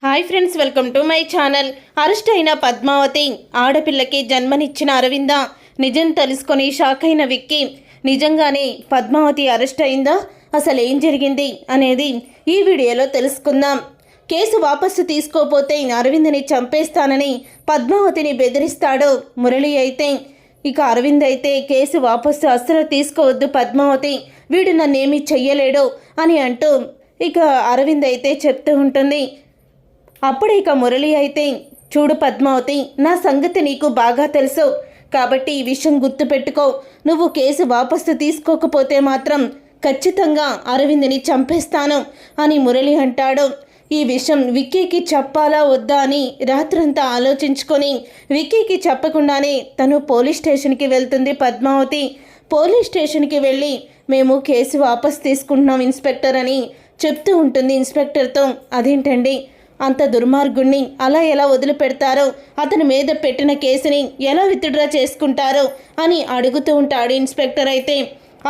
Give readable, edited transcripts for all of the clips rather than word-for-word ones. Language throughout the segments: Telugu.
Hi friends, welcome to my channel. Arrest అయిన పద్మావతి ఆడపిల్లకి జన్మనిచ్చిన అరవింద నిజం తెలుసుకొని షాక్ అయిన విక్కీ. నిజంగానే పద్మావతి అరెస్ట్ అయిందా? అసలు ఏం జరిగింది అనేది ఈ వీడియోలో తెలుసుకుందాం. కేసు వాపసు తీసుకోపోతే అరవింద్ని చంపేస్తానని పద్మావతిని బెదిరిస్తాడు మురళి. అయితే ఇక అరవింద్ అయితే కేసు వాపసు అస్సలు తీసుకోవద్దు పద్మావతి, వీడు నన్నేమీ చెయ్యలేడు అని అంటూ ఇక అరవింద్ అయితే చెప్తూ ఉంటుంది. అప్పుడు ఇక మురళి అయితే, చూడు పద్మావతి, నా సంగతి నీకు బాగా తెలుసు కాబట్టి ఈ విషయం గుర్తుపెట్టుకో. నువ్వు కేసు వాపసు తీసుకోకపోతే మాత్రం ఖచ్చితంగా అరవింద్ని చంపేస్తాను అని మురళి అంటాడు. ఈ విషయం విక్కీకి చెప్పాలా వద్దా అని రాత్రంతా ఆలోచించుకొని విక్కీకి చెప్పకుండానే తను పోలీస్ స్టేషన్కి వెళ్తుంది పద్మావతి. పోలీస్ స్టేషన్కి వెళ్ళి మేము కేసు వాపసు తీసుకుంటున్నాం ఇన్స్పెక్టర్ అని చెప్తూ ఉంటుంది ఇన్స్పెక్టర్తో. అదేంటండి, అంత దుర్మార్గుణ్ణి అలా ఎలా వదిలిపెడతారో, అతని మీద పెట్టిన కేసుని ఎలా విత్డ్రా చేసుకుంటారో అని అడుగుతూ ఉంటాడు ఇన్స్పెక్టర్. అయితే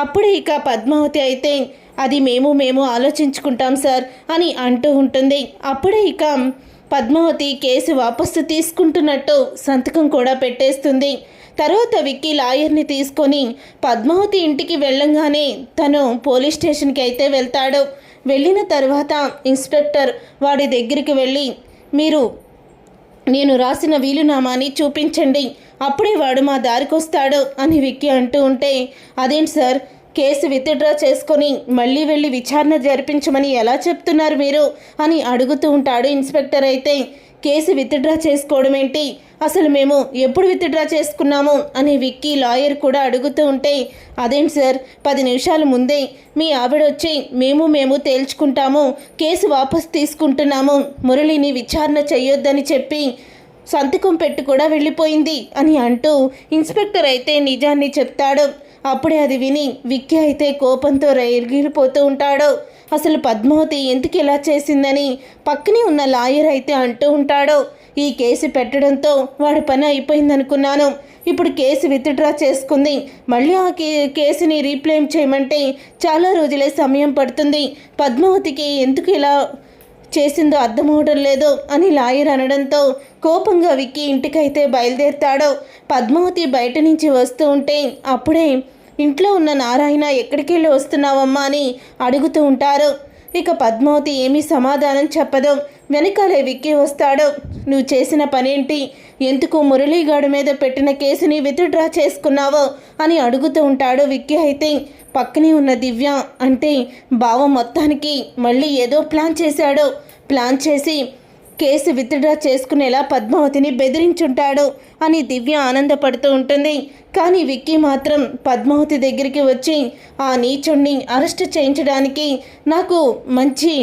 అప్పుడే ఇక పద్మావతి అయితే, అది మేము ఆలోచించుకుంటాం సార్ అని అంటూ ఉంటుంది. అప్పుడే ఇక పద్మావతి కేసు వాపసు తీసుకుంటున్నట్టు సంతకం కూడా పెట్టేస్తుంది. తర్వాత విక్కీ లాయర్ని తీసుకొని పద్మావతి ఇంటికి వెళ్ళంగానే తను పోలీస్ స్టేషన్కి అయితే వెళ్తాడు. వెళ్ళిన తర్వాత ఇన్స్పెక్టర్ వాడి దగ్గరికి వెళ్ళి, నేను రాసిన వీలునామాని చూపించండి, అప్పుడే వాడు మా దారికొస్తాడు అని విక్కీ అంటూ ఉంటే, అదేంటి సార్, కేసు విత్డ్రా చేసుకొని మళ్ళీ వెళ్ళి విచారణ జరిపించమని ఎలా చెప్తున్నారు మీరు అని అడుగుతూ ఉంటాడు ఇన్స్పెక్టర్. అయితే కేసు విత్డ్రా చేసుకోవడం ఏంటి, అసలు మేము ఎప్పుడు విత్డ్రా చేసుకున్నాము అని విక్కీ లాయర్ కూడా అడుగుతూ ఉంటే, అదేంటి సార్, 10 నిమిషాల ముందే మీ ఆవిడ వచ్చి మేము తేల్చుకుంటాము, కేసు వాపసు తీసుకుంటున్నాము, మురళిని విచారణ చేయొద్దని చెప్పి సంతకం పెట్టి కూడా వెళ్ళిపోయింది అని అంటూ ఇన్స్పెక్టర్ అయితే నిజాన్ని చెప్తాడు. అప్పుడే అది విని విక్కీ అయితే కోపంతో రైగిలిపోతూ ఉంటాడు. అసలు పద్మావతి ఎందుకు ఇలా చేసిందని పక్కనే ఉన్న లాయర్ అయితే అంటూ ఉంటాడు. ఈ కేసు పెట్టడంతో వాడి పని అయిపోయిందనుకున్నాను, ఇప్పుడు కేసు విత్డ్రా చేసుకుంది, మళ్ళీ ఆ కేసుని రీక్లెయిమ్ చేయమంటే చాలా రోజులే సమయం పడుతుంది, పద్మావతికి ఎందుకు ఇలా చేసిందో అర్థమవడం లేదు అని లాయర్ అనడంతో కోపంగా విక్కీ ఇంటికైతే బయలుదేరుతాడు. పద్మావతి బయట నుంచి వస్తూ ఉంటే అప్పుడే ఇంట్లో ఉన్న నారాయణ ఎక్కడికి వెళ్ళి వస్తున్నావమ్మా అని అడుగుతూ ఉంటారు. ఇక పద్మావతి ఏమీ సమాధానం చెప్పదు. వెనకాలే విక్కీ వస్తాడు. నువ్వు చేసిన పనేంటి, ఎందుకు మురళీగాడి మీద పెట్టిన కేసుని విత్డ్రా చేసుకున్నావో అని అడుగుతూ ఉంటాడు విక్కీ. అయితే పక్కనే ఉన్న దివ్య అంటే బావ మొత్తానికి మళ్ళీ ఏదో ప్లాన్ చేసి కేసు విత్డ్రా చేసుకునేలా పద్మావతిని బెదిరించుంటాడు అని దివ్య ఆనందపడుతూ ఉంటుంది. కానీ విక్కీ మాత్రం పద్మావతి దగ్గరికి వచ్చి, ఆ నీచుణ్ణి అరెస్ట్ చేయించడానికి నాకు మంచి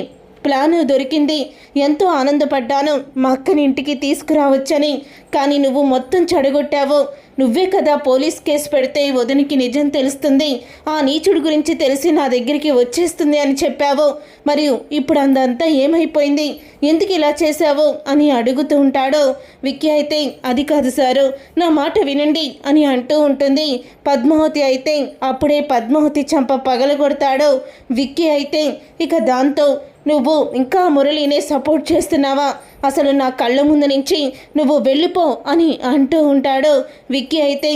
ప్లాన్ దొరికింది, ఎంతో ఆనందపడ్డాను మా అక్కని ఇంటికి తీసుకురావచ్చని, కానీ నువ్వు మొత్తం చెడగొట్టావు, నువ్వే కదా పోలీస్ కేసు పెడితే వదినికి నిజం తెలుస్తుంది, ఆ నీచుడు గురించి తెలిసి నా దగ్గరికి వచ్చేస్తుంది అని చెప్పావు, మరియు ఇప్పుడు అందంతా ఏమైపోయింది, ఎందుకు ఇలా చేశావు అని అడుగుతూ ఉంటాడు విక్కీ. అయితే అది కాదు సారు, నా మాట వినండి అని అంటూ ఉంటుంది పద్మావతి. అయితే అప్పుడే పద్మావతి చంప పగలగొడతాడు విక్కీ. అయితే ఇక దాంతో, నువ్వు ఇంకా మురళినే సపోర్ట్ చేస్తున్నావా, అసలు నా కళ్ళ ముందు నుంచి నువ్వు వెళ్ళిపో అని అంటూ ఉంటాడు విక్కీ. అయితే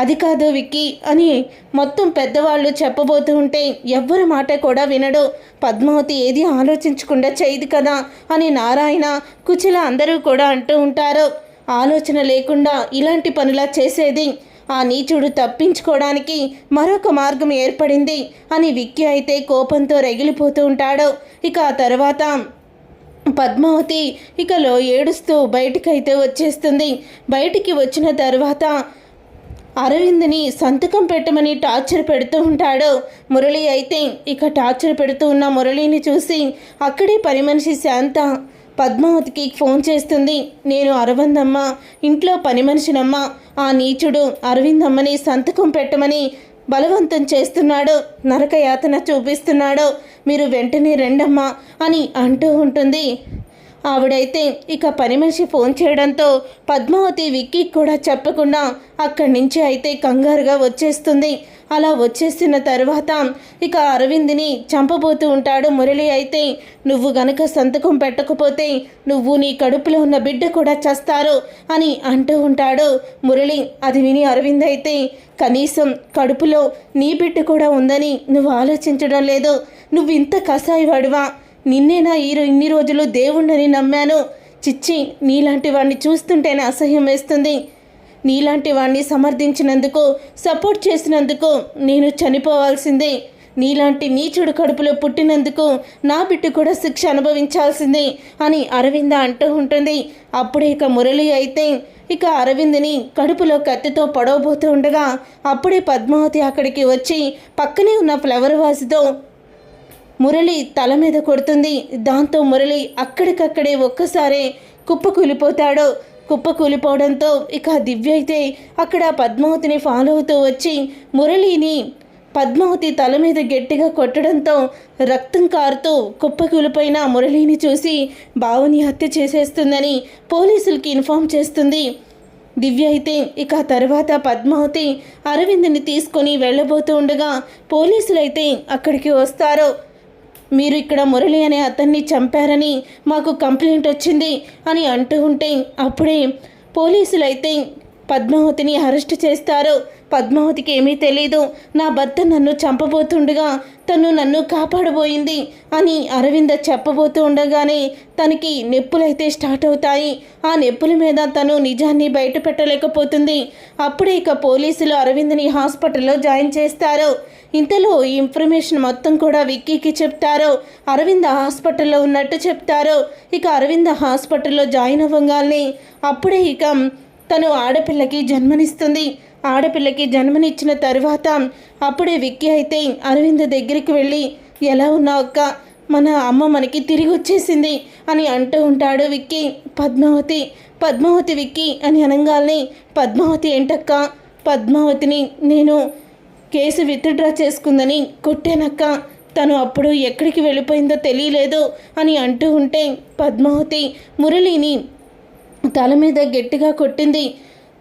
అది కాదు విక్కీ అని మొత్తం పెద్దవాళ్ళు చెప్పబోతూ ఉంటే ఎవ్వరి మాట కూడా వినడు. పద్మావతి ఏది ఆలోచించకుండా చేయదు కదా అని నారాయణ, కుచిల అందరూ కూడా అంటూ ఉంటారు. ఆలోచన లేకుండా ఇలాంటి పనులా చేసేది, ఆ నీచుడు తప్పించుకోవడానికి మరొక మార్గం ఏర్పడింది అని విక్కీ అయితే కోపంతో రగిలిపోతూ ఉంటాడు. ఇక ఆ తర్వాత పద్మావతి ఇకలో ఏడుస్తూ బయటికైతే వచ్చేస్తుంది. బయటికి వచ్చిన తర్వాత అరవింద్ని సంతకం పెట్టమని టార్చర్ పెడుతూ ఉంటాడు మురళి. అయితే ఇక టార్చర్ పెడుతూ ఉన్న మురళిని చూసి అక్కడే పని మనిషి శాంత పద్మావతికి ఫోన్ చేస్తుంది. నేను అరవిందమ్మ ఇంట్లో పని మనిషినమ్మ, ఆ నీచుడు అరవిందమ్మని సంతకం పెట్టమని బలవంతం చేస్తున్నాడు, నరకయాతన చూపిస్తున్నాడు, మీరు వెంటనే రండమ్మా అని అంటూ ఉంటుంది. ఆవిడైతే ఇక పని మనిషి ఫోన్ చేయడంతో పద్మావతి విక్కీ కూడా చెప్పకుండా అక్కడి నుంచి అయితే కంగారుగా వచ్చేస్తుంది. అలా వచ్చేసిన తర్వాత ఇక అరవింద్ని చంపబోతూ ఉంటాడు మురళి. అయితే నువ్వు గనక సంతకం పెట్టకపోతే నువ్వు నీ కడుపులో ఉన్న బిడ్డ కూడా చస్తారు అని అంటూ ఉంటాడు మురళి. అది విని అరవింద్ అయితే కనీసం కడుపులో నీ బిడ్డ కూడా ఉందని నువ్వు ఆలోచించడం లేదు. నువ్వు ఇంత కసాయివాడివా? నిన్నేనా ఇన్ని రోజులు దేవుణ్ణని నమ్మాను. చిచ్చి, నీలాంటి వాడిని చూస్తుంటేనే అసహ్యం వేస్తుంది. నీలాంటి వాడిని సమర్థించినందుకు, సపోర్ట్ చేసినందుకు నేను చనిపోవాల్సిందే. నీలాంటి నీచుడు కడుపులో పుట్టినందుకు నా బిడ్డ కూడా శిక్ష అనుభవించాల్సిందే అని అరవింద అంటూ ఉంటుంది. అప్పుడే ఇక మురళి అయితే ఇక అరవింద్ని కడుపులో కత్తితో పొడవబోతూ ఉండగా అప్పుడే పద్మావతి అక్కడికి వచ్చి పక్కనే ఉన్న ఫ్లవర్ వాజ్తో మురళి తల మీద కొడుతుంది. దాంతో మురళి అక్కడికక్కడే ఒక్కసారే కుప్పకూలిపోతాడు. కుప్పకూలిపోవడంతో ఇక దివ్య అయితే అక్కడ పద్మావతిని ఫాలో అవుతూ వచ్చి మురళిని పద్మావతి తల మీద గట్టిగా కొట్టడంతో రక్తం కారుతూ కుప్పకూలిపోయిన మురళిని చూసి బావని హత్య చేసేస్తుందని పోలీసులకి ఇన్ఫామ్ చేస్తుంది. దివ్య అయితే ఇక తర్వాత పద్మావతి అరవింద్ని తీసుకొని వెళ్ళబోతూ ఉండగా పోలీసులైతే అక్కడికి వస్తారు. మీరు ఇక్కడ మురళి అనే అతన్ని చంపారని మాకు కంప్లైంట్ వచ్చింది అని అంటూ ఉంటే అప్పుడే పోలీసులైతే పద్మావతిని అరెస్ట్ చేస్తారు. పద్మావతికి ఏమీ తెలీదు, నా భర్త నన్ను చంపబోతుండగా తను నన్ను కాపాడబోయింది అని అరవింద చెప్పబోతూ ఉండగానే తనకి నొప్పులైతే స్టార్ట్ అవుతాయి. ఆ నొప్పుల మీద తను నిజాన్ని బయట పెట్టలేకపోతుంది. అప్పుడే ఇక పోలీసులు అరవింద్ని హాస్పిటల్లో జాయిన్ చేస్తారు. ఇంతలో ఈ ఇన్ఫర్మేషన్ మొత్తం కూడా విక్కీకి చెప్తారు. అరవింద హాస్పిటల్లో ఉన్నట్టు చెప్తారు. ఇక అరవింద హాస్పిటల్లో జాయిన్ అవ్వగానే అప్పుడే ఇక తను ఆడపిల్లకి జన్మనిస్తుంది. ఆడపిల్లకి జన్మనిచ్చిన తర్వాత అప్పుడే విక్కీ అయితే అరవింద్ దగ్గరికి వెళ్ళి ఎలా ఉన్నావు అక్క, మన అమ్మ మనకి తిరిగి వచ్చేసింది అని అంటూ ఉంటాడు విక్కీ. పద్మావతి విక్కీ అని అనగానే పద్మావతి ఏంటక్క? పద్మావతిని నేను కేసు విత్డ్రా చేసుకుందని కొట్టానక్క, తను అప్పుడు ఎక్కడికి వెళ్ళిపోయిందో తెలియలేదు అని అంటూ ఉంటే పద్మావతి మురళిని తల మీద గట్టిగా కొట్టింది.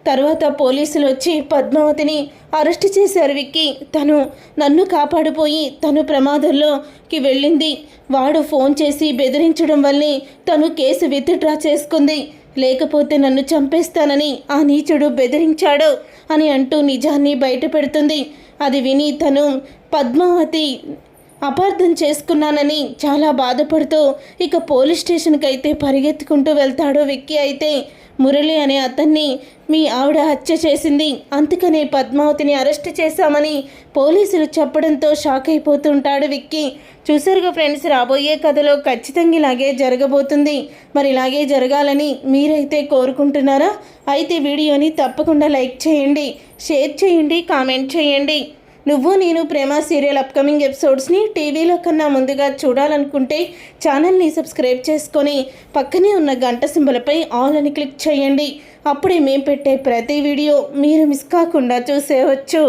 తర్వాత పోలీసులు వచ్చి పద్మావతిని అరెస్ట్ చేశారు. విక్కీ తను నన్ను కాపాడిపోయి తను ప్రమాదంలోకి వెళ్ళింది. వాడు ఫోన్ చేసి బెదిరించడం వల్లే తను కేసు విత్డ్రా చేసుకుంది. లేకపోతే నన్ను చంపేస్తానని ఆ నీచుడు బెదిరించాడు అని అంటూ నిజాన్ని బయట పెడుతుంది. అది విని తను పద్మావతి అపార్థం చేసుకున్నానని చాలా బాధపడుతూ ఇక పోలీస్ స్టేషన్కి అయితే పరిగెత్తుకుంటూ వెళ్తాడు విక్కీ. అయితే మురళి అనే అతన్ని మీ ఆవిడ హత్య చేసింది, అందుకనే పద్మావతిని అరెస్ట్ చేశామని పోలీసులు చెప్పడంతో షాక్ అయిపోతుంటాడు విక్కీ. చూసారుగా ఫ్రెండ్స్, రాబోయే కథలో ఖచ్చితంగా ఇలాగే జరగబోతుంది. మరి ఇలాగే జరగాలని మీరైతే కోరుకుంటున్నారా? అయితే వీడియోని తప్పకుండా లైక్ చేయండి, షేర్ చేయండి, కామెంట్ చేయండి. నువ్వు నేను ప్రేమ సీరియల్ అప్కమింగ్ ఎపిసోడ్స్ని టీవీలో కన్నా ముందుగా చూడాలనుకుంటే ఛానల్ని సబ్స్క్రైబ్ చేసుకొని పక్కనే ఉన్న గంట సింబల్పై ఆల్ అని క్లిక్ చేయండి. అప్పుడే మేము పెట్టే ప్రతి వీడియో మీరు మిస్ కాకుండా చూసేయవచ్చు.